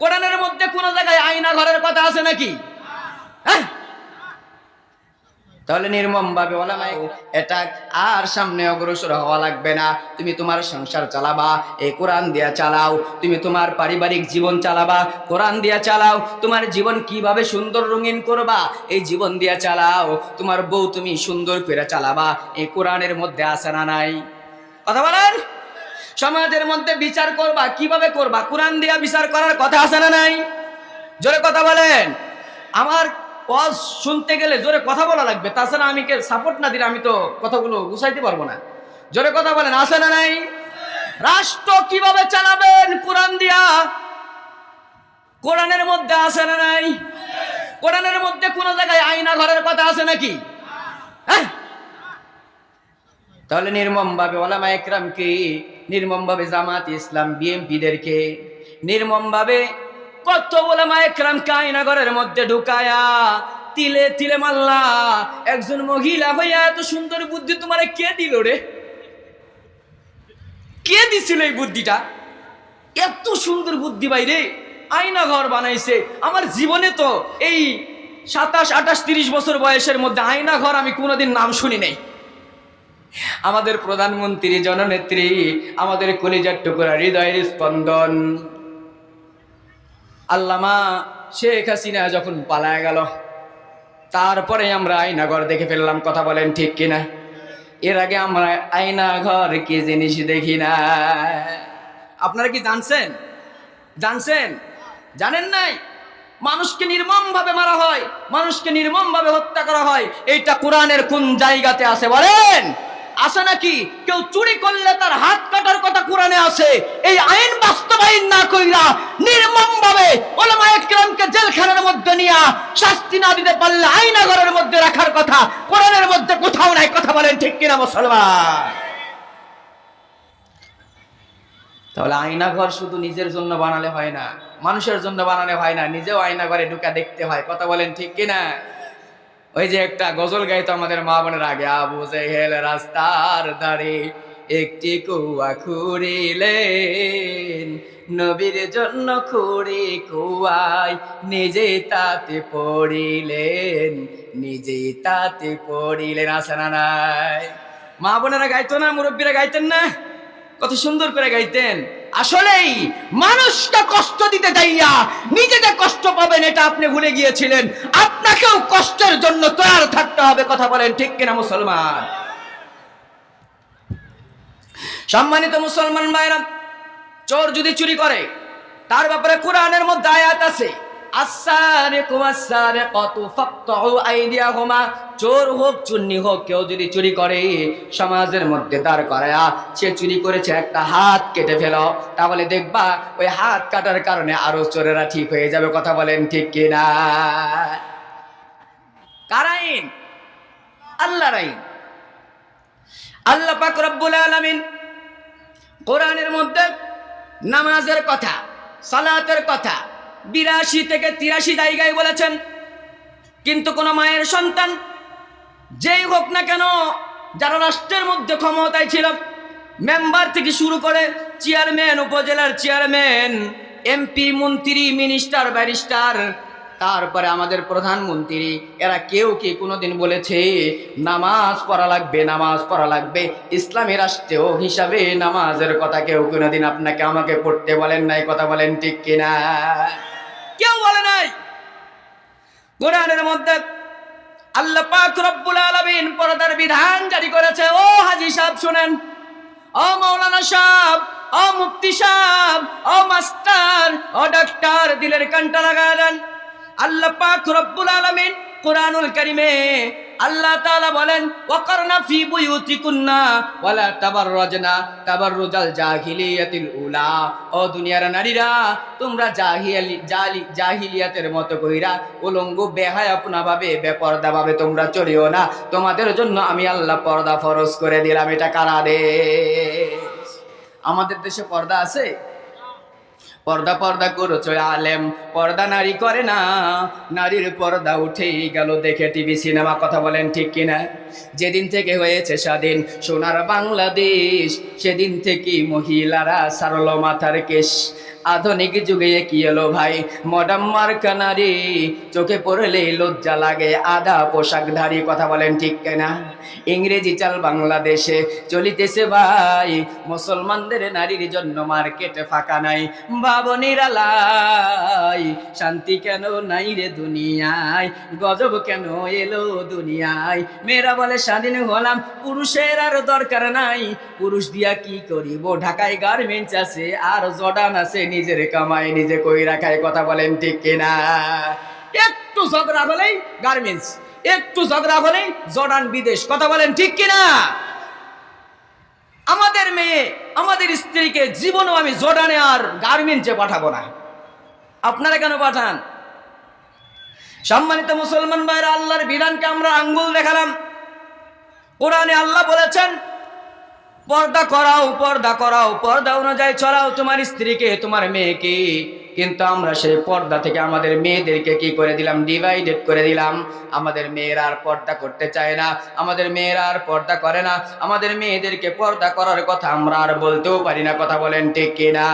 কোরআনের মধ্যে কোন জায়গায় আয়না ঘরের কথা আছে নাকি? হ্যাঁ, তাহলে নির্মম ভাবে ওলামায়ে এটা আর সামনে অগ্রসর হওয়া লাগবে না। তুমি তোমার সংসার চালাবা এই কোরআন দিয়া চালাও, তুমি তোমার পারিবারিক জীবন চালাবা কোরআন দিয়া চালাও, তোমার জীবন কিভাবে সুন্দর রঙিন করবা এই জীবন দিয়া চালাও, তোমার বউ তুমি সুন্দর করে চালাবা এই কোরআনের মধ্যে আছে না নাই? কথা বলেন। সমাজের মধ্যে বিচার করবা কিভাবে করবা কোরআন দিয়া বিচার করার কথা আছে না নাই? জোরে কথা বলেন। আমার ওয়াজ শুনতে গেলে জোরে কথা বলা লাগবে, তাছাড়া আমি কে সাপোর্ট না দিলে আমি তো কথাগুলো গুছাইতে পারবো না। জোরে কথা বলেন, আছে না নাই? রাষ্ট্র কিভাবে চালাবেন কোরআন দিয়া, কোরআনের মধ্যে আছে না নাই? কোরআনের মধ্যে কোন জায়গায় আয়না ঘরের কথা আছে নাকি? হ্যাঁ, তাহলে নির্মম ভাবে ওলামায়ে কেরামকে, নির্মম ভাবে জামাত ইসলাম বিএনপিদেরকে, নির্মম ভাবে কত ওলামায়ে কেরামকে আয়না ঘরের মধ্যে ঢুকায়া তিলে তিলে মাল্লা। একজন মহিলা হইয়া এত সুন্দর বুদ্ধি তোমারে কে দিল রে? কে দিছিল এই বুদ্ধিটা? এত সুন্দর বুদ্ধি বাইরে আয়না ঘর বানাইছে। আমার জীবনে তো এই 27, 28, 30 বছর বয়সের মধ্যে আয়না ঘর আমি কোনোদিন নাম শুনি নাই। আমাদের প্রধানমন্ত্রী, জননেত্রী, আমাদের কলিজার টুকরা, হৃদয়ের স্পন্দন আল্লামা শেখ হাসিনা যখন পালায় গেল, তারপরে আমরা আয়নাঘর দেখে ফেললাম। কথা বলেন ঠিক কিনা? এর আগে আমরা আয়নাঘর কি জিনিস দেখি না। আপনারা কি জানছেন? জানছেন? জানেন নাই? মানুষকে নির্মম ভাবে মারা হয়, মানুষকে নির্মম ভাবে হত্যা করা হয়। এইটা কোরআনের কোন জায়গাতে আছে বলেন? আছে নাকি? কেউ চুরি করলে তার হাত কাটার কথা কোরআনে আছে। এই আইন বাস্তবায়ন না কইরা নির্মম ভাবে উলামায়ে কেরামকে জেলখানার মধ্যে নিয়ে শাস্তি না দিতে পারলে আয়না ঘরের মধ্যে রাখার কথা কোরআনের মধ্যে কোথাও নাই। কথা বলেন ঠিক কিনা মুসলমান? তাহলে আয়না ঘর শুধু নিজের জন্য বানালে হয় না, মানুষের জন্য বানালে হয় না, নিজেও আয়না ঘরে ঢুকা দেখতে হয়। কথা বলেন ঠিক কিনা? ওই যে একটা গজল গাইতো আমাদের মা বোনের আগে, আবু জেহেল রাস্তার ধারে একটি কুয়া খুঁড়িলেন, নবীর জন্য খুঁড়ে কুয়ায় নিজে তাতে পড়িলেন, নিজে তাতে পড়িলেন। আছে না নাই? মা বোনেরা গাইতো না? মুরব্বীরা গাইতেন না? কত সুন্দর করে গাইতেন। আসলেই মানুষকে কষ্ট দিতে যাইয়া নিজে যে কষ্ট পাবেন এটা আপনি ভুলে গিয়েছিলেন। আপনাকেও কষ্টের জন্য তৈরি থাকতে হবে। কথা বলেন ঠিক কিনা মুসলমান? সম্মানিত মুসলমান ভাইরা, চোর যদি চুরি করে তার ব্যাপারে কোরআনের মধ্যে আয়াত আছে, আস-সারিকু ওয়াস-সারিকাতু ফাকতাউ আইদিয়াহুমা। চোর হোক চুন্নি হোক কেউ যদি চুরি করে সমাজের মধ্যে দাঁড় করায়া সে চুরি করেছে, একটা হাত কেটে ফেলো, তাহলে দেখবা ওই হাত কাটার কারণে আরো চোরেরা ঠিক হয়ে যাবে। কথা বলেন ঠিক কিনা? কার আইন? আল্লাহর আইন। আল্লাহ পাক রব্বুল আলামিন কোরআনের মধ্যে নামাজের কথা, সালাতের কথা 82 থেকে 83 জায়গায় বলেছেন। কিন্তু কোন মায়ের সন্তান যেই হোক না কেন, যারা রাষ্ট্রের মধ্যে ক্ষমতায় ছিল, মেম্বার থেকে শুরু করে চেয়ারম্যান, উপজেলার চেয়ারম্যান, এমপি, মন্ত্রী, মিনিস্টার, ব্যারিস্টার, তারপরে আমাদের প্রধানমন্ত্রী, এরা কেউ কি কোনোদিন বলেছে নামাজ পড়া লাগবে, নামাজ পড়া লাগবে? ইসলামী রাষ্ট্রেও হিসাবে নামাজের কথা কেউ কোনোদিন আপনাকে আমাকে পড়তে বলেন নাই। কথা বলেন ঠিক কিনা? কেউ বলে নাই। কোরআনের মধ্যে আল্লাহ পাক রব্বুল আলামিন পর্দার বিধান জারি করেছে। ও হাজী সাহেব শুনেন, ও মাওলানা সাহেব, ও মুফতি সাহেব, ও মাস্টার, ও ডাক্তার, দিলের কানটা লাগায় দেন। আল্লাহ পাক রব্বুল আলামিন কুরআনুল কারীমে আল্লাহ তাআলা বলেন, ওয়াকারনা ফি বুয়ুতিকুন্না ওয়ালা তাবাররাজনা তাবাররুজাল জাহিলিয়াতিল উলা। ও দুনিয়ার নারীরা, তোমরা জাহিলিয়াতের মতো কইরা উলঙ্গ বেহায়াপনা ভাবে বেপরদা ভাবে তোমরা চলিও না। তোমাদের জন্য আমি আল্লাহ পর্দা ফরজ করে দিলাম। এটা কার আদেশ? আমাদের দেশে পর্দা আছে? পর্দা পর্দা করেছে আলেম, পর্দা নারী করে না। নারীর পর্দা উঠেই গেল দেখে টিভি সিনেমা। কথা বলেন ঠিক কিনা? যেদিন থেকে হয়েছে স্বাধীন সোনার বাংলাদেশ, সেদিন থেকে মহিলারা সারল মাথার কেশ। আধুনিক যুগে কি এলো ভাই, মডার্ন মার্কা নারী, চোখে পড়লে লজ্জা লাগে আধা পোশাকধারী। কথা বলেন ঠিক কিনা? ইংরেজি চাল বাংলাদেশে চলিতেছে ভাই, মুসলমানদের নারীর জন্য মার্কেটে ফাঁকা নাই। ভাবনিরা লাই, শান্তি কেন নাই রে দুনিয়ায়, গজব কেন এলো দুনিয়ায়। মেয়েরা বলে স্বাধীন হলাম, পুরুষের আর দরকার নাই, পুরুষ দিয়া কি করিব, ঢাকায় গার্মেন্টস আছে আর জর্ডান আছে, নিজের কামাই নিজে কই রাখায়। কথা বলেন ঠিক কিনা? একটু ঝগড়া হলেই গার্মেন্টস, একটু ঝগড়া হলেই জর্ডান বিদেশ। কথা বলেন ঠিক কিনা? আমাদের মেয়ে আমাদের স্ত্রীকে জীবনও আমি জর্ডানে আর গার্মেন্টসে পাঠাবো না। আপনারা কেন পাঠান? সম্মানিত মুসলমান ভাইরা, আল্লাহর বিধানকে আমরা আঙ্গুল দেখালাম। কোরআনে আল্লাহ বলেছেন পর্দা করাও, পর্দা করাও, পর্দা অনুযায়ী চলাও তোমার স্ত্রীকে, তোমার মেয়েকে। কিন্তু আমরা সেই পর্দা থেকে আমাদের মেয়েদেরকে কি করে দিলাম? ডিভাইডেড করে দিলাম। আমাদের মেয়েরা আর পর্দা করতে চায় না, আমাদের মেয়েরা আর পর্দা করে না, আমাদের মেয়েদেরকে পর্দা করার কথা আমরা আর বলতেও পারি না। কথা বলেন ঠিক কিনা?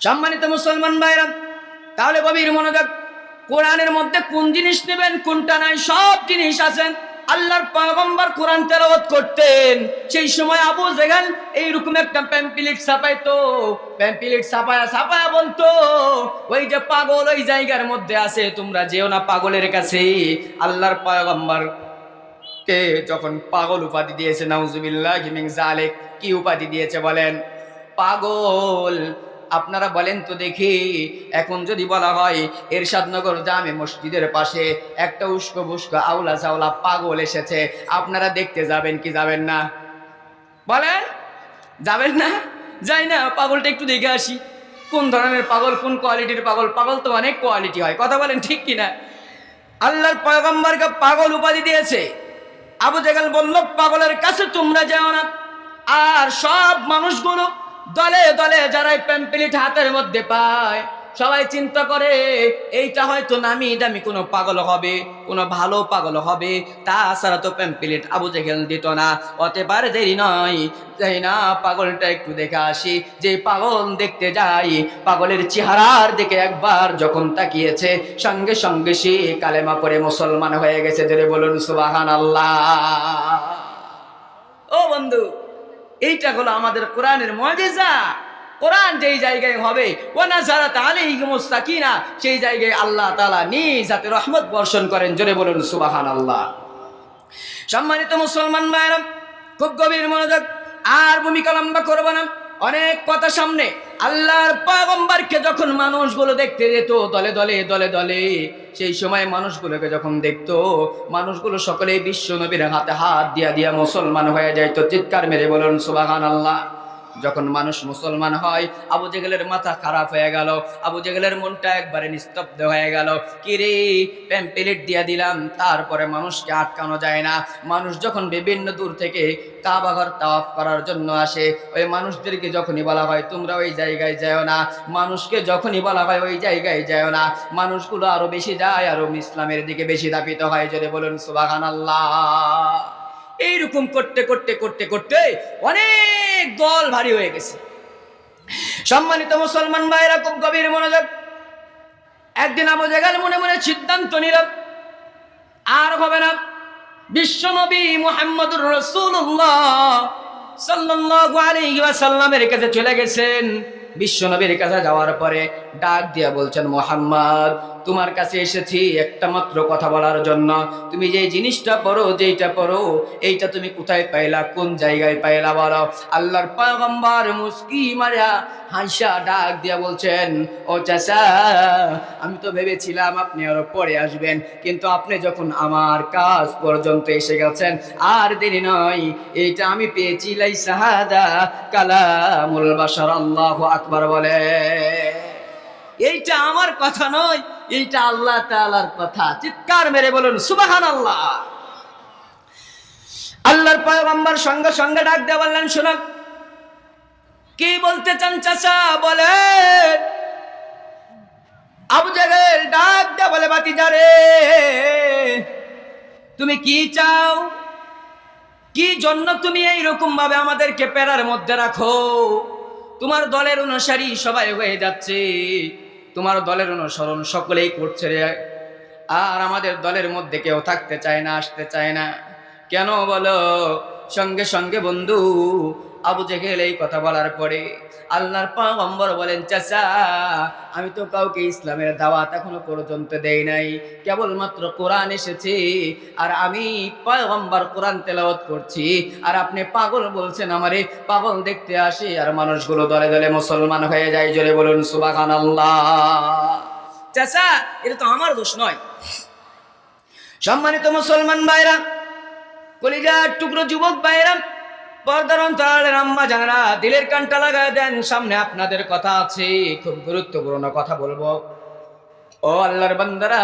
সম্মানিত মুসলমান ভাইরা, তাহলে গভীর মনোযোগ, কোরআনের মধ্যে কোন জিনিস নেবেন কোনটা নাই সব জিনিস আছেন। আল্লাহর পয়গম্বর কোরআন তেলাওয়াত করতেন, সেই সময় আবু জেহেল এইরকম একটা প্যাম্পলেট ছাপাইতো, প্যাম্পলেট ছাপায়া ছাপায়া বলতো ওই যে পাগল ওই জায়গার মধ্যে আছে, তোমরা যেও না পাগলের কাছে। আল্লাহর পয়গম্বর কে যখন পাগল উপাধি দিয়েছে, নাউজুবিল্লাহি মিন যালিক, কি উপাধি দিয়েছে বলেন? পাগল। আপনারা বলেন তো দেখি, এখন যদি বলা হয় এরশাদনগর জামে মসজিদের পাশে একটা উস্কো বুস্কো আউলা চাউলা পাগল এসেছে, আপনারা দেখতে যাবেন কি যাবেন না? বলেন, যাবেন না? যাই না, পাগলটা একটু দেখে আসি, কোন ধরনের পাগল, কোন কোয়ালিটির পাগল। পাগল তো অনেক কোয়ালিটি হয়। কথা বলেন ঠিক কিনা? আল্লাহর পয়গম্বরকে পাগল উপাধি দিয়েছে। আবু জেহেল বলল পাগলের কাছে তোমরা যাও না। আর সব মানুষগুলো দলে দলে যারা প্যাম্পলেট হাতের মধ্যে পায়, সবাই চিন্তা করে এইটা হয়তো নামি দামি কোনো পাগল হবে, কোনো ভালো পাগল হবে, তাছাড়া তো প্যাম্পলেট আবু জেহেল দিত না। অতএব দেরি নয়, যাই না পাগলটা একটু দেখে আসি। যে পাগল দেখতে যাই, পাগলের চেহারার দিকে একবার যখন তাকিয়েছে, সঙ্গে সঙ্গে সে কালেমা পড়ে মুসলমান হয়ে গেছে। যদি বলুন সুবহানাল্লাহ। ও বন্ধু, এইটা হলো আমাদের কোরআনের মুজিজা। কোরআন যেই জায়গায় হবে ওয়ানাজারাত আলাইহিমুস সাকিনা, সেই জায়গায় আল্লাহ তাআলা নিজ হাতে রহমত বর্ষণ করেন। জোরে বলুন সুবহানাল্লাহ। সম্মানিত মুসলমান ভাইরা, খুব গভীর মনোযোগ, আর ভূমিকা লম্বা করব না, অনেক কথা সামনে। আল্লাহর পয়গম্বরকে যখন মানুষগুলো দেখতে যেত দলে দলে দলে দলে, সেই সময় মানুষগুলোকে যখন দেখতো, মানুষগুলো সকলেই বিশ্ব নবীর হাতে হাত দিয়া দিয়া মুসলমান হয়ে যাইতো। চিৎকার মেরে বলুন সুবহানাল্লাহ। যখন মানুষ মুসলমান হয়, আবু জেহেলের মাথা খারাপ হয়ে গেল, আবু জেহেলের মনটা একবারে নিস্তব্ধ হয়ে গেল। কিরে, প্যাম্পলেট দিয়া দিলাম, তারপরে মানুষকে আটকানো যায় না। মানুষ যখন বিভিন্ন দূর থেকে কাবা ঘর তাওয়াফ করার জন্য আসে, ওই মানুষদেরকে যখনই বলা হয় তোমরা ওই জায়গায় যাও না, মানুষকে যখনই বলা হয় ওই জায়গায় যাও না, মানুষগুলো আরো বেশি যায়, আরো ইসলামের দিকে বেশি ধাবিত হয়। যদি বলুন সুবহানাল্লাহ। এইরকম করতে করতে করতে করতে অনেক দল ভারী হয়ে গেছে। সম্মানিত মুসলমান ভাইরা, খুব গভীর মনোযোগ। একদিন আবু জেহেল মনে মনে সিদ্ধান্ত নিল, আর হবে না। বিশ্বনবী মুহাম্মদুর রাসূলুল্লাহ সাল্লাল্লাহু আলাইহি ওয়াসাল্লামের কাছে চলে গেছেন। বিশ্বনবীর কাছে যাওয়ার পরে ডাক দিয়া বলছেন, মুহাম্মদ, তোমার কাছে এসেছি একটা মাত্র কথা বলার জন্য। তুমি যে জিনিসটা পড়ো, যেইটা পড়ো, এইটা তুমি কোথায় পাইলা, কোন জায়গায় পাইলা বলো। আল্লাহর পয়গম্বর মুস্কি মারিয়া হাসা ডাক দিয়া বলছেন, ও চাচা, আমি তো ভেবেছিলাম আপনি আরো পরে আসবেন, কিন্তু আপনি যখন আমার কাজ পর্যন্ত এসে গেছেন, আর দেরি নয়। এইটা আমি পেয়েছি, লাইসা হাদা কালামুল বাশার, আল্লাহু আকবার বলে। এইটা আমার কথা নয়, এইটা আল্লাহ তাআলার কথা। চিৎকার মেরে বলুন সুবহানাল্লাহ। আল্লাহর পয়গম্বর সঙ্গে সঙ্গে ডাক দিয়ে বললেন, শুনুন, কি বলতে চান চাচা বলেন। আবু জেহেল ডাক দিয়ে বলে, ভাতিজা রে, তুমি কি চাও? কি জন্য তুমি এইরকম ভাবে আমাদেরকে পেরার মধ্যে রাখো? তোমার দলের অনুসারী সবাই হয়ে যাচ্ছে, তোমার দলের অনুসরণ সকলেই করছে রে, আর আমাদের দলের মধ্যে কেউ থাকতে চায় না, আসতে চায় না। কেন বলো? সঙ্গে সঙ্গে বন্ধু আবু জেহেল এই কথা বলার পরে আল্লাহর পয়গম্বর বলেন, চাচা আমি তো কাউকে ইসলামের দাওয়াত এখনো পর্যন্ত দেই নাই, কেবলমাত্র কোরআন এসেছে আর আমি পয়গম্বর কোরআন তেলাওয়াত করছি, আর আপনি পাগল বলছেন আমারে? পাগল দেখতে আসে আর মানুষগুলো দলে দলে মুসলমান হয়ে যায়। জোরে বলুন সুবহানাল্লাহ। চাচা এটা তো আমার দোষ নয়। সম্মানিত মুসলমান ভাইরা, কলিজার টুকরো যুবক ভাইরা, পর্দার অন্তরালের আম্মা জানেরা, দিলের কানটা লাগায় দেন, সামনে আপনাদের কথা আছে, খুব গুরুত্বপূর্ণ কথা বলবো। ও আল্লাহর বান্দারা,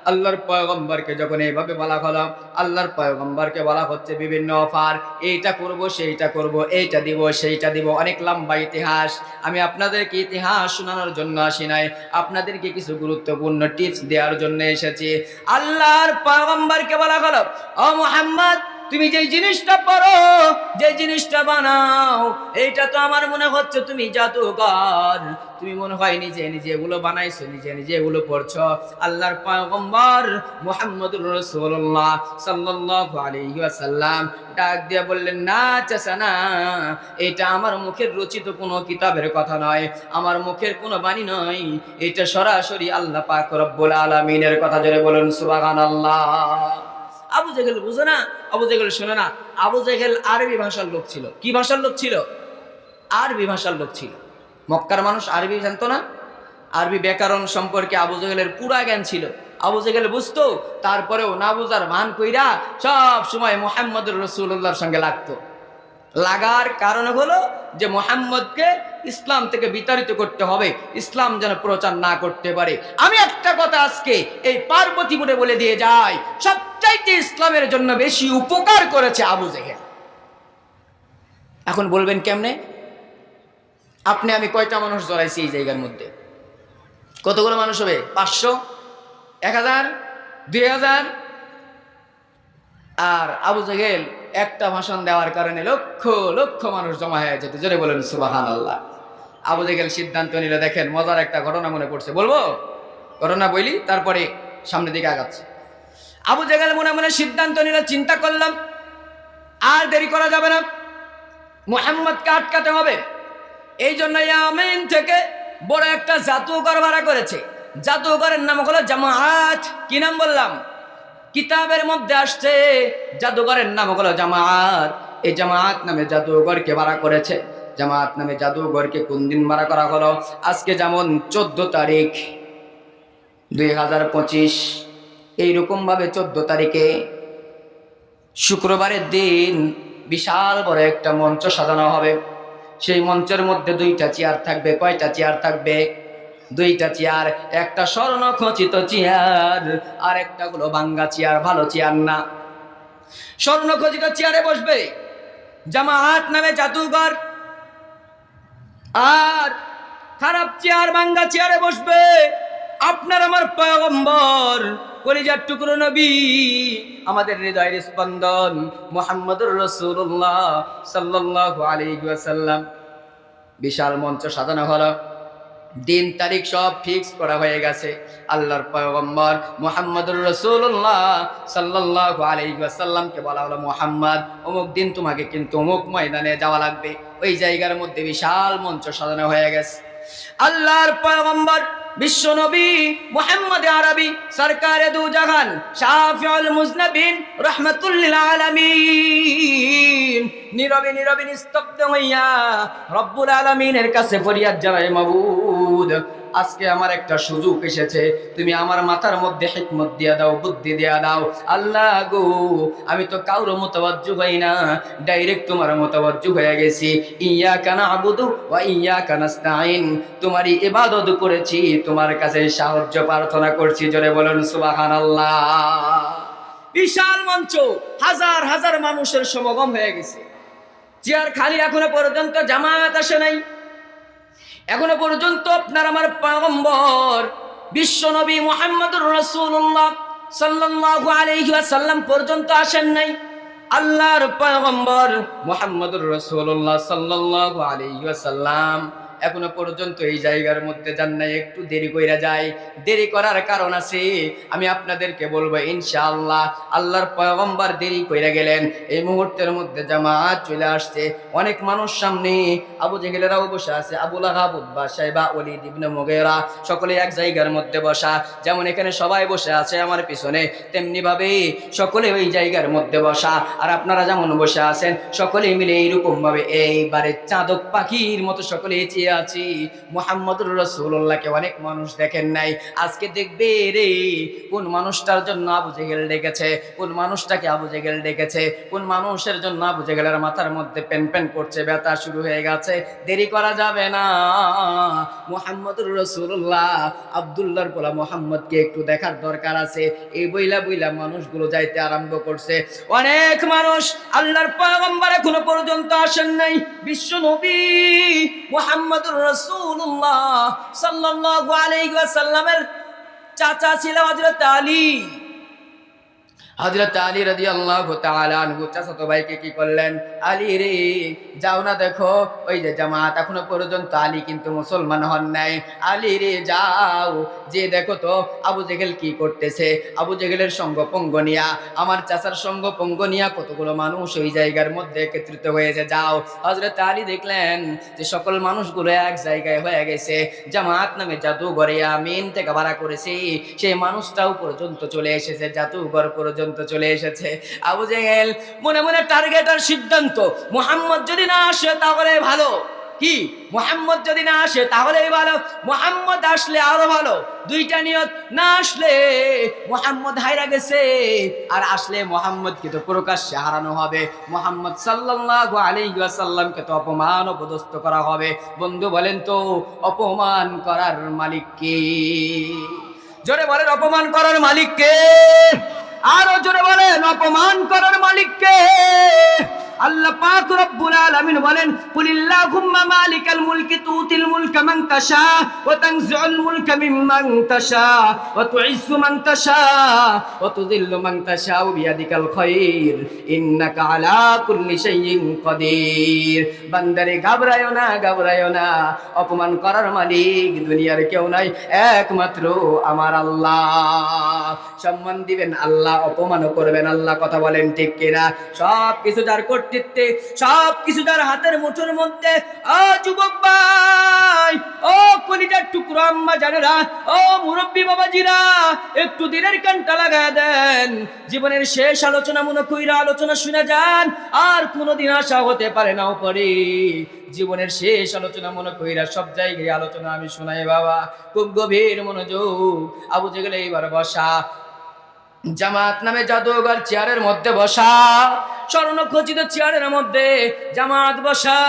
আল্লাহর পয়গম্বরকে যখন এইভাবে বলা হলো, আল্লাহর পয়গম্বরকে বলা হচ্ছে বিভিন্ন অফার, এইটা করব, সেইটা করব, এইটা দিব, সেইটা দিব, অনেক লম্বা ইতিহাস। আমি আপনাদেরকে ইতিহাস শোনানোর জন্য আসি নাই, আপনাদেরকে কিছু গুরুত্বপূর্ণ টিপস দেওয়ার জন্য এসেছি। আল্লাহর পয়গম্বরকে বলা হলো, ও মুহাম্মদ, তুমি যে জিনিসটা পড়ো, যে জিনিসটা বানাও, এইটা তো আমার মনে হচ্ছে তুমি জাদুকর, তুমি মনে হয় নিজে নিজে এগুলো বানাইছো, নিজে নিজে এগুলো পড়ছো। আল্লাহর পয়গম্বর মুহাম্মদুর রাসূলুল্লাহ সাল্লাল্লাহু আলাইহি ওয়াসাল্লাম ডাক দিয়ে বললেন, না চাচা না, এটা আমার মুখের রচিত কোনো কিতাবের কথা নয়, আমার মুখের কোনো বাণী নয়, এটা সরাসরি আল্লাহ পাক রব্বুল আলামিনের কথা। জোরে বলুন সুবহানাল্লাহ। আবু জেহেল বুঝো না, আবু জেহেল শোনো না, আবু জেহেল আরবি ভাষার লোক ছিল। কি ভাষার লোক ছিল? আরবি ভাষার লোক ছিল। মক্কার মানুষ আরবি জানতো না, আরবি ব্যাকরণ সম্পর্কে আবু জেহেলের পুরা জ্ঞান ছিল। আবু জেহেল বুঝতো, তারপরেও না বুঝার ভান কইরা সব সময় মুহাম্মদুর রাসূলুল্লাহর সঙ্গে লাগতো। লাগার কারণ হলো যে মুহাম্মদকে ইসলাম থেকে বিতাড়িত করতে হবে, ইসলাম যেন প্রচার না করতে পারে। আমি একটা কথা আজকে এই পার্বতীপুরে বলে দিয়ে যাই, সবচাইতে ইসলামের জন্য বেশি উপকার করেছে আবু জেহেল। এখন বলবেন কেমনে? আপনি আমি কয়টা মানুষ জড়াইছি এই জায়গার মধ্যে? কতগুলো মানুষ হবে? 500, 1000, 2000? আর আবু জেহেল একটা ভাষণ দেওয়ার কারণে লক্ষ লক্ষ মানুষ জমা হয়ে যেত। জোরে বলেন সুবহানাল্লাহ। আবু জেহেল সিদ্ধান্ত নিল, দেখেন মজার একটা ঘটনা মনে পড়ছে, বলবো? ঘটনা বলি, তারপরে সামনের দিকে আগাচ্ছে। আবু জেহেল মনে মনে সিদ্ধান্ত নিল, চিন্তা করলাম আর দেরি করা যাবে না, মুহাম্মদকে আটকাতে হবে। এই জন্য ইয়ামেন থেকে বড় একটা জাদুঘর ভাড়া করেছে। জাদুঘরের নাম হলো জামাআত। কি নাম বললাম? কিতাবের মধ্যে আসছে জাদুঘরের নাম হলো জামাআত। এই জামাআত নামে জাদুঘরকে ভাড়া করেছে। জামাআত নামে জাদুঘরকে কোন দিন ভাড়া করা হলো? আজকে যেমন 14 তারিখ 2025, এইরকম ভাবে 14 তারিখে শুক্রবারের দিন বিশাল বড় একটা মঞ্চ সাজানো হবে। সেই মঞ্চের মধ্যে 2টা চেয়ার থাকবে। কয়টা চেয়ার থাকবে? 2টা চেয়ার। একটা স্বর্ণ খচিত চেয়ার, আর একটা হলো ভাঙ্গা চেয়ার, ভালো চেয়ার না। স্বর্ণ খচিত চেয়ারে বসবে জামাআত নামে জাদুঘর, আর খারাপ চেয়ার, ভাঙ্গা চেয়ারে বসবে আপনার আমার পয়গম্বর, কলিজার টুকরো নবী, আমাদের হৃদয়ের স্পন্দন মুহাম্মদুর রাসূলুল্লাহ সাল্লাল্লাহু আলাইহি ওয়াসাল্লাম। বিশাল মঞ্চ সাজানো হলো, দিন তারিখ সব ফিক্স করা হয়ে গেছে। আল্লাহর পয়গম্বর মুহাম্মদুর রাসূলুল্লাহ সাল্লাল্লাহু আলাইহি ওয়াসাল্লামকে বলা হলো, মুহাম্মদ অমুক দিন তোমাকে কিন্তু অমুক ময়দানে যাওয়া লাগবে। ওই জায়গার মধ্যে বিশাল মঞ্চ সাজানো হয়ে গেছে। আল্লাহর পয়গম্বর বিশ্ব নবী মুহাম্মদ আরবি সরকারে দু জাহান শাফিউল মুজনাবিন রাহমাতুল লিল আলামিন নীরবে নীরবে নিস্তব্ধ হইয়া রব্বুল আলামিনের কাছে ফরিয়াদ জানায়, মাবুদ আজকে আমার একটা সুযোগ এসেছে, তুমি আমার মাথার মধ্যে হিকমত দিয়া দাও, বুদ্ধি দিয়া দাও। আল্লাহ গো, আমি তো কাউর মুতাওয়াজ্জু হই না, ডাইরেক্ট তোমার মুতাওয়াজ্জু হয়ে গেছি। ইয়াকা না'বুদু ওয়া ইয়াকা নাস্তাঈন, তোমারই ইবাদত করেছি, তোমার কাছে সাহায্য প্রার্থনা করছি। জোরে বলুন সুবহানাল্লাহ। বিশাল মঞ্চ, হাজার হাজার মানুষের সমাগম হয়ে গেছে। চেয়ার খালি, এখনো পর্যন্ত জামাত আসে নাই। এখনো পর্যন্ত আপনার আমার পয়গম্বর বিশ্ব নবী মুহাম্মদুর রাসূলুল্লাহ সাল্লাল্লাহু আলাইহি ওয়াসাল্লাম পর্যন্ত আসেন নাই। আল্লাহর পয়গম্বর মুহাম্মদুর রাসূলুল্লাহ সাল্লাল্লাহু আলাইহি ওয়াসাল্লাম এখনো পর্যন্ত এই জায়গার মধ্যে যান নাই, একটু দেরি কইরা যায়। দেরি করার কারণ আছে, আমি আপনাদেরকে বলবো ইনশাআল্লাহ। আল্লাহর পয়গম্বর দেরি কইরা গেলেন, এই মুহূর্তের মধ্যে জামাত চলে আসছে। অনেক মানুষ সামনে, আবু জেহেলেরাও বসে আছে, আবু লাহাব, উতবা, শাইবা, ওলীদ ইবনে মুগীরা সকলে এক জায়গার মধ্যে বসা। যেমন এখানে সবাই বসে আছে আমার পিছনে, তেমনি ভাবে সকলে ওই জায়গার মধ্যে বসা। আর আপনারা যেমন বসে আছেন সকলে মিলে এইরকম ভাবে এইবারে চাঁদক পাখির মতো সকলে চেয়ে আছি। মুহাম্মদুর রাসূলুল্লাহকে অনেক মানুষ দেখেন নাই, আজকে দেখবে রে কোন মানুষটার জন্য আবু জেহেল ডেকেছে, কোন মানুষটাকে আবু জেহেল ডেকেছে, কোন মানুষের জন্য আবু জেহেলের মাথার মধ্যে পেন পেন করছে, ব্যথা শুরু হয়ে গেছে। দেরি করা যাবে না। মুহাম্মদুর রাসূলুল্লাহ আব্দুল্লাহর গোলাম মুহাম্মদকে একটু দেখার দরকার আছে। এই বইলা বইলা মানুষগুলো যাইতে আরম্ভ করছে। অনেক মানুষ, আল্লাহর পয়গম্বর এখনো পর্যন্ত আসেন নাই। বিশ্ব নবী মুহাম্মদুর রাসূলুল্লাহ সাল্লাল্লাহু আলাইহি ওয়াসাল্লামের চাচা ছিল হযরত আলী। হযরত আলী রাদিয়াল্লাহু তাআলা আনহু চাচাতো ভাইকে কি করলেন, আলী রে যাও না, দেখো ওই যে জামাত এখনো পর্যন্ত আলী কিন্তু মুসলমান হন নাই। আলী রে যাও, যে দেখো তো আবু জেহেল কি করতেছে। আবু জেহেলের সঙ্গ পঙ্গ নিয়া, আমার চাচার সঙ্গ পঙ্গ নিয়া কতগুলো মানুষ ওই জায়গার মধ্যে একত্রিত হয়েছে। যাও। হযরত আলী দেখলেন যে সকল মানুষগুলো এক জায়গায় হয়ে গেছে। জামাত নামে জাদুঘরে আমিন থেকে ভাড়া করেছি, সেই মানুষটাও পর্যন্ত চলে এসেছে, জাদুঘর পর্যন্ত চলে এসেছে। আবু জেহেল মনে মনে টার্গেট আর সিদ্ধান্ত, মুহাম্মদ যদি না আসে তাহলে ভালো। কি, মুহাম্মদ যদি না আসে তাহলেই ভালো, মুহাম্মদ আসলে আরো ভালো। দুইটা নিয়ত, না আসলে মুহাম্মদ হাইরা গেছে, আর আসলে মুহাম্মদকে তো প্রকাশ্যে হারানো হবে, মুহাম্মদ সাল্লাল্লাহু আলাইহি ওয়াসাল্লামকে তো অপমান অপদস্থ করা হবে। বন্ধু বলেন তো অপমান করার মালিক কে? জোরে বলেন অপমান করার মালিক কে? আরো জোরে বলেন অপমান করার মালিক কে? আল্লাহ পাক রব্বুল আলামিন বলেন, কুলিল্লাহুম্মা মালিকাল মুলকি তুতিল মুলকা মান তাশা ওয়া তানজিউল মুলকা মিম্মান তাশা ওয়া তুইজ্জু মান তাশা ওয়া তুযিল্লু মান তাশা বিয়াদিকাল খায়র ইন্নাকা আলা কুল্লি শাইইন কাদির। বান্দারে ঘাবড়ায়ো না, ঘাবড়ায়ো না, অপমান করার মালিক দুনিয়ার কেউ নাই, একমাত্র আমার আল্লাহ। সম্মান দিবেন আল্লাহ, অপমানও করবেন আল্লাহ। কথা বলেন ঠিক কিনা? সব কিছু যার কর্তৃত্বে, সব কিছু যার হাতের মুঠোর মধ্যে। ও যুবক ভাই, ও কলিজার টুকরো আম্মা জানেরা, ও মুরব্বী বাবাজিরা, একটু দিনের কানটা লাগায় দেন। জীবনের শেষ আলোচনা মনে কইরা আলোচনা শুনে যান, আর কোনোদিন আশা হতে পারে না উপরে। জীবনের শেষ আলোচনা মনে কইরা সব জায়গায় আলোচনা আমি শোনাই বাবা, খুব গভীর মনোযোগ। আবু জেহেল এইবার বসা, জামাত নামে জাদুঘর চেয়ারের মধ্যে বসা, স্বর্ণখচিত চেয়ারের মধ্যে জামাত বসা।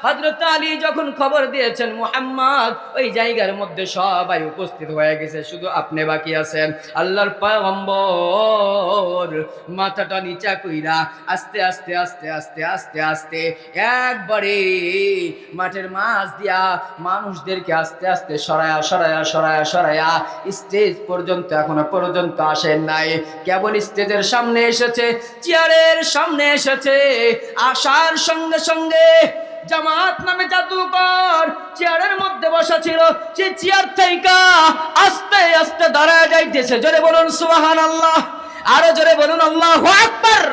হযরত আলী যখন খবর দিয়েছেন মুহাম্মদ ওই জায়গার মধ্যে সবাই উপস্থিত হয়ে গেছে, শুধু আপনি বাকি আছেন। আল্লাহর পয়গম্বর মাথাটা নিচা কইরা আস্তে আস্তে আস্তে আস্তে আস্তে আস্তে একবারে মাঠের মাঝ দিয়া মানুষদেরকে আস্তে আস্তে সরায়া সরায়া সরায়া সরায়া স্টেজ পর্যন্ত এখনো পর্যন্ত আসেন নাই। কেবল স্টেজের সামনে এসেছে, চেয়ারের সামনে এসেছে। আসার সঙ্গে সঙ্গে জামাত নামে জাদুকর চেয়ারের মধ্যে বসা ছিল, সে চেয়ার থেকে আস্তে আস্তে দাঁড়ায় যাইতেছে। জোরে বলুন সুবহানাল্লাহ, আরো জোরে বলুন আল্লাহু আকবার।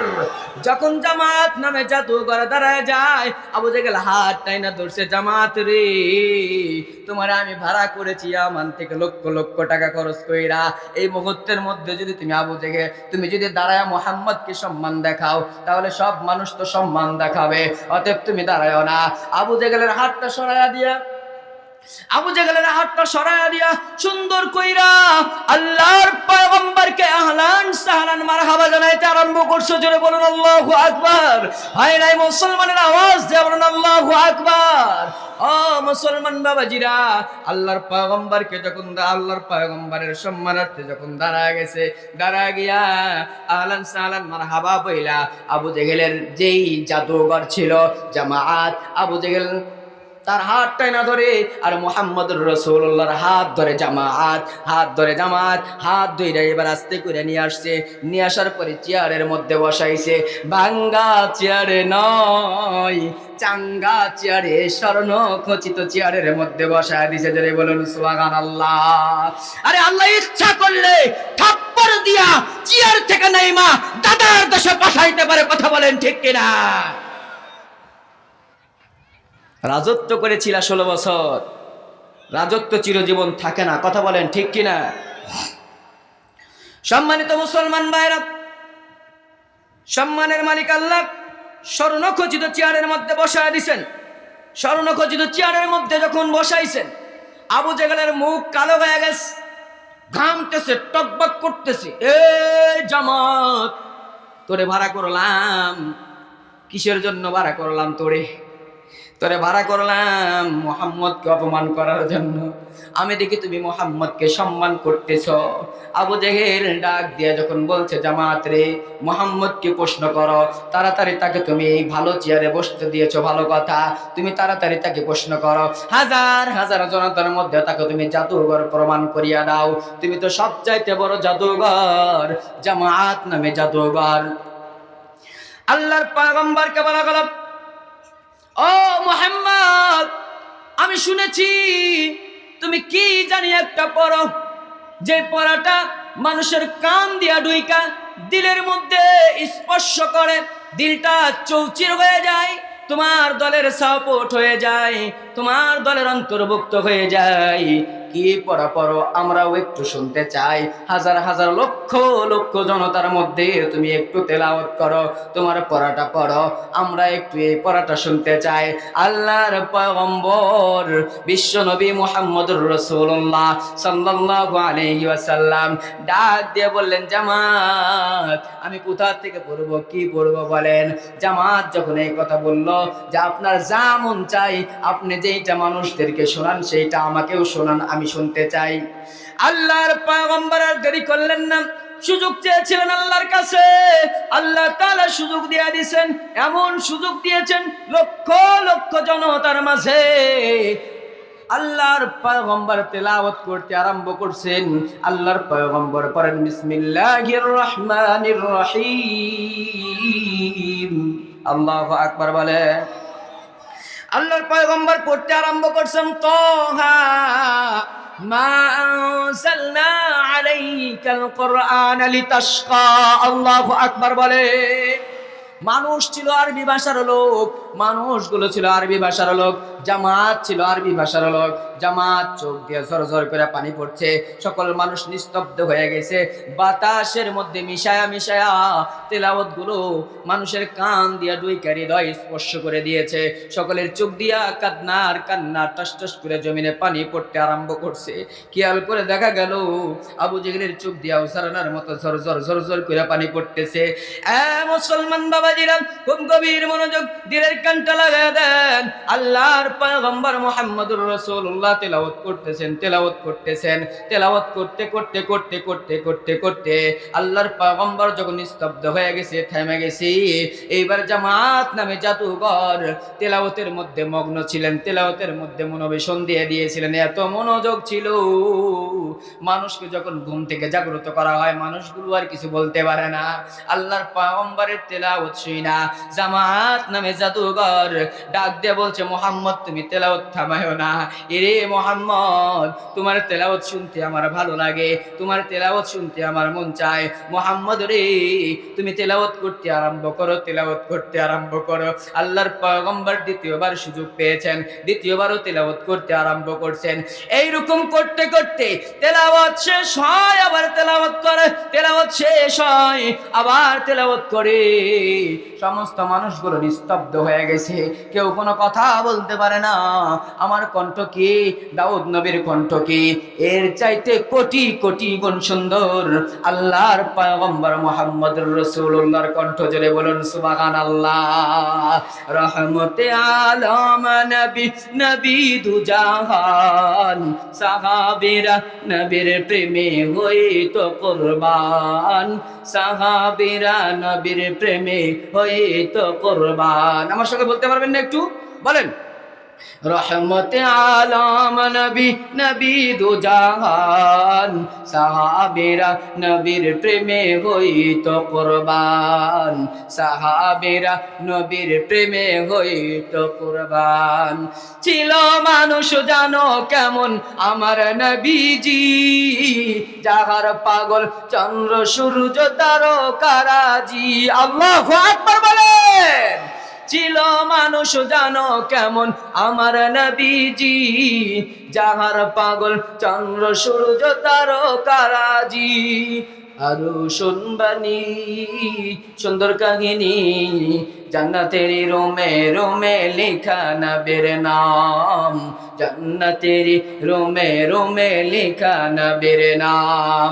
যখন জামাত নামে জাদুঘর দাঁড়ায় যায়, আবু জেহেল হাত টাইনা ধরছে, জামাত রে তোমার আমি ভাড়া করেছি আমান থেকে লক্ষ লক্ষ টাকা খরচ কইরা। এই মুহূর্তের মধ্যে যদি তুমি আবু জেহেল তুমি যদি দাঁড়ায় মুহাম্মদকে সম্মান দেখাও, তাহলে সব মানুষ তো সম্মান দেখাবে, অতএব তুমি দাঁড়ায়ও না। আবু জেহেলের হাতটা সরাইয়া দিয়া সুন্দর কইরা আল্লাহর পয়গম্বরকে আহলান সাহলান মারহাবা জানাইতে আরম্ভ করছে। জোরে বলুন আল্লাহু আকবার। হায় নাই মুসলমানের আওয়াজ দিয়ে বলুন আল্লাহু আকবার। ও মুসলমান বাবাজিরা, আল্লাহর পয়গম্বরকে যখন আল্লাহর পয়গম্বরের সম্মানার্থে যখন দাঁড়ায় গেছে, দাঁড়ায় গিয়া আহলান সাহলান মারহাবা বইলা আবু জেহেলের যেই জাদুঘর ছিল জামাত, আবু জেহেল তার হাতটাই না ধরে, আর মুহাম্মদুর রাসূলুল্লাহর হাত ধরে জামাত, হাত ধরে এবার আস্তে করে নিয়ে আসছে। নিয়ে আসার পরে চেয়ারের মধ্যে বসাইছে। ভাঙ্গা চেয়ারে নয়, চাঙ্গা চেয়ারে, স্বর্ণ খচিত চেয়ারের মধ্যে বসায় দিছে। যারা বলুন সুবহানাল্লাহ। আরে আল্লাহ ইচ্ছা করলে থাপ্পড় দিয়া চেয়ার থেকে নাইমা দাদার দেশে পাঠাইতে পারে। কথা বলেন ঠিক কিনা? রাজত্ব করেছিল 16 বছর। রাজত্ব চিরজীবন থাকে না। কথা বলেন ঠিক কিনা? সম্মানিত মুসলমান ভাইরা, সম্মানের মালিক আল্লাহ স্বর্ণখচিত চেয়ারের মধ্যে বসায় দিছেন। স্বর্ণখচিত চেয়ারের মধ্যে যখন বসাইছেন, আবু জেহেলের মুখ কালো হয়ে গেছে, ঘামতেছে, টকবক করতেছে। এই জামাত, তোরে ভাড়া করলাম কিসের জন্য? ভাড়া করলাম তোরে ভাড়া করলাম মুহাম্মদকে অপমান করার জন্য। আমি দেখি তুমি মুহাম্মদকে সম্মান করতেছ। আবু জেহেল ডাক দিয়ে যখন বলছে, জামাত রে, মুহাম্মদকে প্রশ্ন করো, তাড়াতাড়ি তাকে তুমি এই ভালো চেয়ারে বসতে দিয়েছো, ভালো কথা, তুমি তাড়াতাড়ি তাকে প্রশ্ন করো। হাজার হাজার জনতার মধ্যে তাকে তুমি জাদুঘর প্রমাণ করিয়া দাও। তুমি তো সবচাইতে বড় জাদুঘর, জামাত নামে জাদুঘর। আল্লাহর পয়গম্বরকে বলা গেল, ও মুহাম্মদ, আমি শুনেছি তুমি কি জানি একটা পড়ো, যে পড়াটা মানুষের কান দিয়া ঢুইকা দিলের মধ্যে স্পর্শ করে, দিলটা চৌচির হয়ে যায়, তোমার দলের সাপোর্ট হয়ে যায়, তোমার দলের অন্তর্ভুক্ত হয়ে যায়। কি পড়া পড়ো, আমরাও একটু শুনতে চাই। হাজার হাজার লক্ষ লক্ষ জনতার মধ্যে তুমি একটু তেলাওয়াত করো, তোমার পড়াটা পড়ো, আমরা একটু এই পড়াটা শুনতে চাই। আল্লাহর পয়গম্বর বিশ্ব নবী মুহাম্মদুর রাসূলুল্লাহ সাল্লাল্লাহু আলাইহি ওয়াসাল্লাম ডাক দিয়ে বললেন, জামাত আমি কোথা থেকে পড়বো, কি পড়বো বলেন? জামাত যখন এই কথা বলল যে আপনার যা মন চাই, আপনি যেইটা মানুষদেরকে শোনান সেইটা আমাকেও শোনান, আমি শুনতে চাই। আল্লাহর পয়গম্বর আর দেরি করলেন না, সুযোগ চেয়েছিলেন আল্লাহর কাছে, আল্লাহ তাআলা সুযোগ দিয়ে দিয়েছেন। এমন সুযোগ দিয়েছেন লক্ষ লক্ষ জনতার মাঝে আল্লাহর পয়গম্বর তেলাওয়াত করতে আরম্ভ করছেন। আল্লাহর পয়গম্বর পড়েন, বিসমিল্লাহির রহমানির রহিম। আল্লাহু আকবার বলে। আল্লাহর পয়গম্বর পড়তে আরম্ভ করছেন, তাহা মা আনজালনা আলাইকাল কুরআনা লিতাশকা। আল্লাহু আকবার বলে। মানুষ ছিল আরবি ভাষার লোক, মানুষগুলো ছিল আরবি ভাষার লোক, জামাত ছিল আরবি ভাষার লোক। জামাত চোখ দিয়ে ঝরঝর করে পানি পড়ছে, সকল মানুষ নিস্তব্ধ হয়ে গেছে। বাতাসের মধ্যে মিশায়া মিশায়া তেলাওয়াত গুলো মানুষের কান দিয়া ঢুইকা হৃদয় স্পর্শ করে দিয়েছে। সকলের চোখ দিয়া কান্নার কান্না টস টস করে জমিনে পানি পড়তে আরম্ভ করছে। খেয়াল করে দেখা গেল আবু জেহেলের চোখ দিয়া উসারানার মতো ঝরঝর ঝরঝর করে পানি পড়তেছে। মুসলমান বাবাজিরা, খুব গভীর মনোযোগ, দিলের কানটা লাগায় দেন। আল্লাহর পয়গম্বর মুহাম্মদুর রাসূলুল্লাহ তেলাওয়াত করতেছেন, তেলাওয়াত করতে করতে করতে করতে করতে করতে আল্লাহর পয়গম্বর যখন নিস্তব্ধ হয়ে গেছে, থেমে গেছে, এইবার জামাত নামে জাদুঘর তেলাওয়াতের মধ্যে মগ্ন ছিলেন, তেলাওয়াতের মধ্যে মনোবেশন দিয়ে দিয়েছিলেন। এত মনোযোগ ছিল, মানুষকে যখন ঘুম থেকে জাগ্রত করা হয়, মানুষগুলো আর কিছু বলতে পারে না। আল্লাহর পয়গম্বরের তেলাওয়াত শুইনা জামাত নামে জাদুঘর ডাক দিয়ে বলছে, মুহাম্মদ তুমি তেলাওয়াত থামায়ো না। এরে মুহাম্মদ, তোমার তেলাওয়াত শুনতে আমার ভালো লাগে, তোমার তেলাওয়াত শুনতে আমার মন চায়। মুহাম্মদ রে, তুমি তেলাওয়াত করতে আরম্ভ করো, তেলাওয়াত করতে আরম্ভ করো। আল্লাহর পয়গম্বর দ্বিতীয়বার সুযোগ পেয়েছেন, দ্বিতীয়বারও তেলাওয়াত করতে আরম্ভ করছেন। এইরকম করতে করতে তেলাওয়াত শেষ হয়, আবার তেলাওয়াত করে, তেলাওয়াত শেষ হয়, আবার তেলাওয়াত করে। সমস্ত মানুষগুলো নিস্তব্ধ হয়ে গেছে, কেউ কোনো কথা বলতে পারে না। আমার কণ্ঠ কি, দাউদ নবীর কণ্ঠ কি, এর চাইতে কোটি কোটি গুণ সুন্দর আল্লাহর পয়গম্বর মুহাম্মদুর রাসূলুল্লাহর কণ্ঠ। জোরে বলুন সুবহানাল্লাহ। রহমতে আলম নবী, নবী দুজাহান, সাহাবীরা নবীর প্রেমে হইতো কুরবান, সাহাবীরা নবীর প্রেমে হইতো কুরবান। আমার সঙ্গে বলতে পারবেন না একটু? বলেন, রহমতে আলম নবী, নবী দু জাহান, সাহাবীরা নবীর প্রেমে হইতো কুরবান, সাহাবীরা নবীর প্রেমে হইতো কুরবান। ছিল মানুষ জানো কেমন আমার নবীজি, যাহার পাগল চন্দ্র সূর্য তারকারাজি। আল্লাহু আকবার বলেন। ছিল মানুষ জানো কেমন আমার নবীজি, যাহার পাগল চন্দ্র সূর্য তারকারাজি। আরো শুনবানি সুন্দর কাহিনী, জান্নাতের রোমে রোমে লেখা নবীর নাম, জান্নাতের রোমে রোমে লেখা নবীর নাম।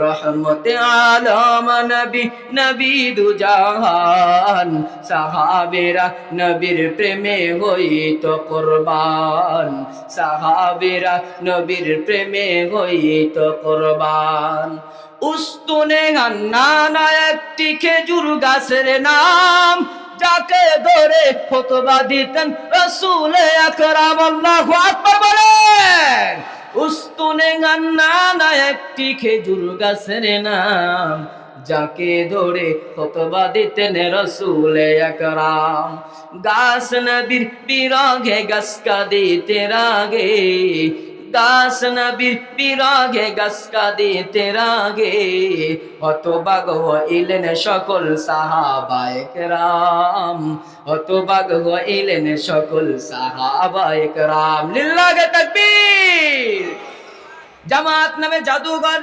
রহমতে আলম নবী, নবী দু জাহান, সাহাবীরা নবীর প্রেমে হইতো কুরবান, সাহাবীরা নবীর প্রেমে হইতো কুরবান। উস্তুনে গান্না একটি খেজুর গাছের নাম, যাকে ধরে খুতবা দিতেন রাসূল আকরাম। আল্লাহু আকবার বলেন। উস্তুনে গান্না একটি খেজুর গাছের নাম, যাকে ধরে খুতবা দিতেন রাসূল আকরাম। গাছ নবীর বিরহে গাছ কাঁদিতে রাগে, গাছ নবীর বিরহে গাছ কাঁদিতে রাগে, হতবাক হইলেন সকল সাহাবায়ে কেরাম, হতবাক হইলেন সকল সাহাবায়ে কেরাম। লিল্লাহি তাকবীর। জামাত নামে জাদুঘর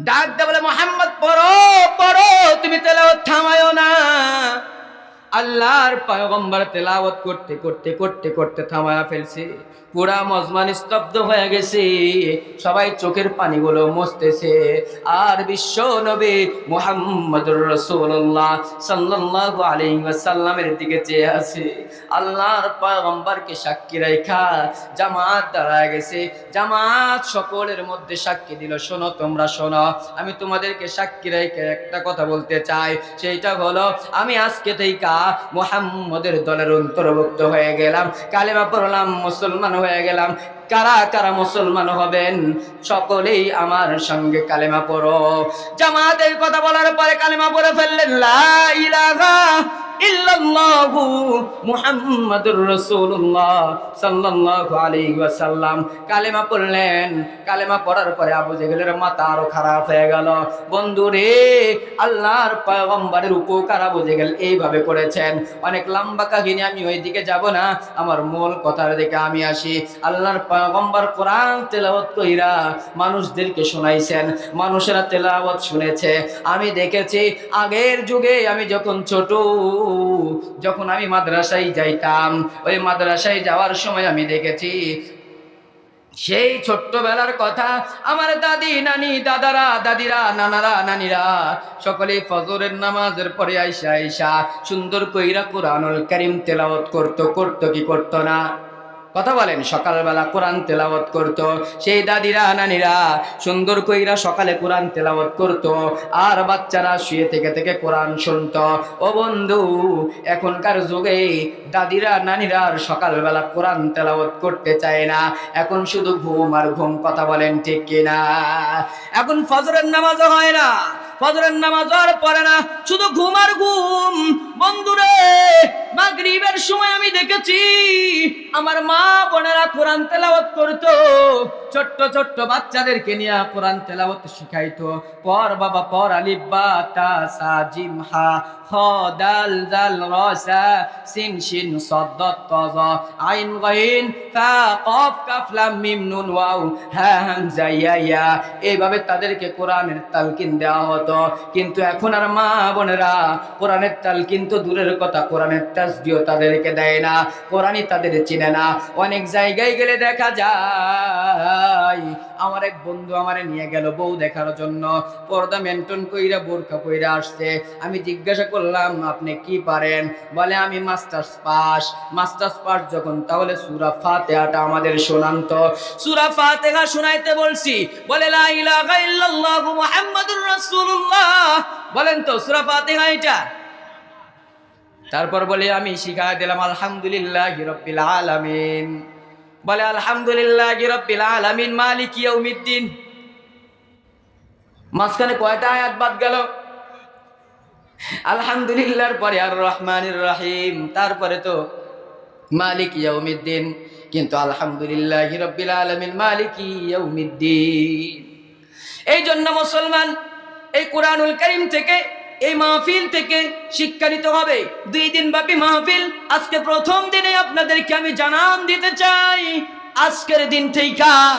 ডাক দে বলে, মুহাম্মদ পড়ো পড়ো, তুমি তেলাওয়াত থামায়ো না। আল্লাহর পয়গম্বর তেলাওয়াত করতে করতে করতে করতে থামায়া ফেলছে। পুরা মজমা নিস্তব্ধ হয়ে গেছে, সবাই চোখের পানিগুলো মুছতেছে, আর বিশ্ব নবী মুহাম্মদুর রাসূলুল্লাহ সাল্লাল্লাহু আলাইহি ওয়াসাল্লামের দিকে চেয়ে আছে। আল্লাহর পয়গম্বরকে সাক্ষী রাখা জামাত দাঁড়ায় গেছে। জামাত সকলের মধ্যে সাক্ষী দিল, শোনো তোমরা শোনো, আমি তোমাদেরকে সাক্ষী রেখে একটা কথা বলতে চাই, সেইটা হলো আমি আজকে থেকে মুহাম্মদের দলের অন্তর্ভুক্ত হয়ে গেলাম, কালেমা পড়লাম, মুসলমান হয়ে গেলাম। কারা কারা মুসলমান হবেন? সকলেই আমার সঙ্গে কালেমা পড়ো। জামাত এই কথা বলার পরে কালেমা পড়ে ফেললেন, লা ইলাহা ইল্লাল্লাহু মুহাম্মাদুর রাসূলুল্লাহ সাল্লাল্লাহু আলাইহি ওয়াসাল্লাম কালেমা পড়লেন। কালেমা পড়ার পরে আবু জেহেলের মাথা আরো খারাপ হয়ে গেল। বন্ধুরে, আল্লাহর পয়গম্বরের উপকার আবু জেহেল এইভাবে করেছেন। অনেক লম্বা কাহিনী, আমি ওইদিকে যাব না, আমার মূল কথার দিকে আমি আসি। আল্লাহর পয়গম্বর কোরআন তেলাওয়াত কইরা মানুষদেরকে শোনাইছেন, মানুষেরা তেলাওয়াত শুনেছে। আমি দেখেছি আগের যুগে, আমি যখন ছোট, যখন আমি মাদ্রাসায় যাইতাম, ওই মাদ্রাসায় যাওয়ার সময় আমি দেখেছি, সেই ছোট্টবেলার কথা, আমার দাদি নানি দাদারা দাদিরা নানারা নানিরা সকলে ফজরের নামাজের পরে আইসা আইসা সুন্দর কইরা কোরআনুল কারীম তেলাওয়াত করতো কি করতো না? কথা বলেন। সকালবেলা কোরআন তেলাওয়াত করতো, সেই দাদিরা নানিরা সুন্দর কইরা সকালে কোরআন তেলাওয়াত করতো, আর বাচ্চারা শুয়ে থেকে থেকে কোরআন শুনতো। ও বন্ধু, এখনকার যুগে দাদিরা নানিরা আর সকালবেলা কোরআন তেলাওয়াত করতে চায় না, এখন শুধু ঘুম আর ঘুম। কথা বলেন ঠিক কিনা? এখন ফজরের নামাজও হয় না, ফজরের নামাজ আর পড়ে না, শুধু ঘুম আর ঘুম। বন্ধুরে, মাগরিবের সময় আমি দেখেছি আমার মা বোনেরা কোরআন তেলাওয়াত করতো, ছোট্ট ছোট্ট বাচ্চাদেরকে নিয়ে কোরআন তেলাওয়াত শিখাইতো। পড় বাবা পড়, আলিফ বা তা সা জিম হা খ দাল জাল র সা সিন শিন সাদ দাত তা জা আইন গাইন ফা কফ কাফ লাম মিম নুন ওয়াও হা হামজা ইয়া ইয়া, এইভাবে তাদেরকে কোরআনের তালকিন দেওয়া হতো। কিন্তু এখন আর মা বোনেরা কোরআনের তালকিন তো দূরের কথা, কোরআনের তাসবিহ তাদেরকে দেয় না, কোরআনই তাদের চিনে না। অনেক জায়গায় গেলে দেখা যায়, আমার এক বন্ধু আমারে নিয়ে গেল বউ দেখার জন্য, পর্দা মেনটেন কইরা বোরকা পইরা আসছে। আমি জিজ্ঞাসা করলাম, আপনি কি পারেন? বলে, আমি মাস্টার্স পাস। মাস্টার্স পাস যখন, তাহলে সূরা ফাতিহাটা আমাদের শোনান তো। সূরা ফাতিহা শোনাইতে বলছি, বলে লা ইলাহা ইল্লাল্লাহু মুহাম্মাদুর রাসূলুল্লাহ। বলেন তো সূরা ফাতিহা এটা? তারপর বলে আমি শিখাই দিলাম আলহামদুলিল্লাহি রাব্বিল আলামিন। বলে আলহামদুলিল্লাহি রাব্বিল আলামিন মালিকি ইয়াউমিদ্দিন। মাঝখানে কয়টা আয়াত বাদ গেল? আলহামদুলিল্লাহর পরে আর রহমানির রহিম, তারপরে তো মালিক ইয়াউমিদ্দিন, কিন্তু আলহামদুলিল্লাহি রাব্বিল আলামিন মালিকি ইয়াউমিদ্দিন। এই জন্য মুসলমান এই কোরআনুল কারীম থেকে, এই মাহফিল থেকে শিক্ষা নিতে হবে। 2 দিন ব্যাপী মাহফিল। আজকে প্রথম দিনে আপনাদেরকে আমি জানান দিতে চাই, আজকের দিন থেকে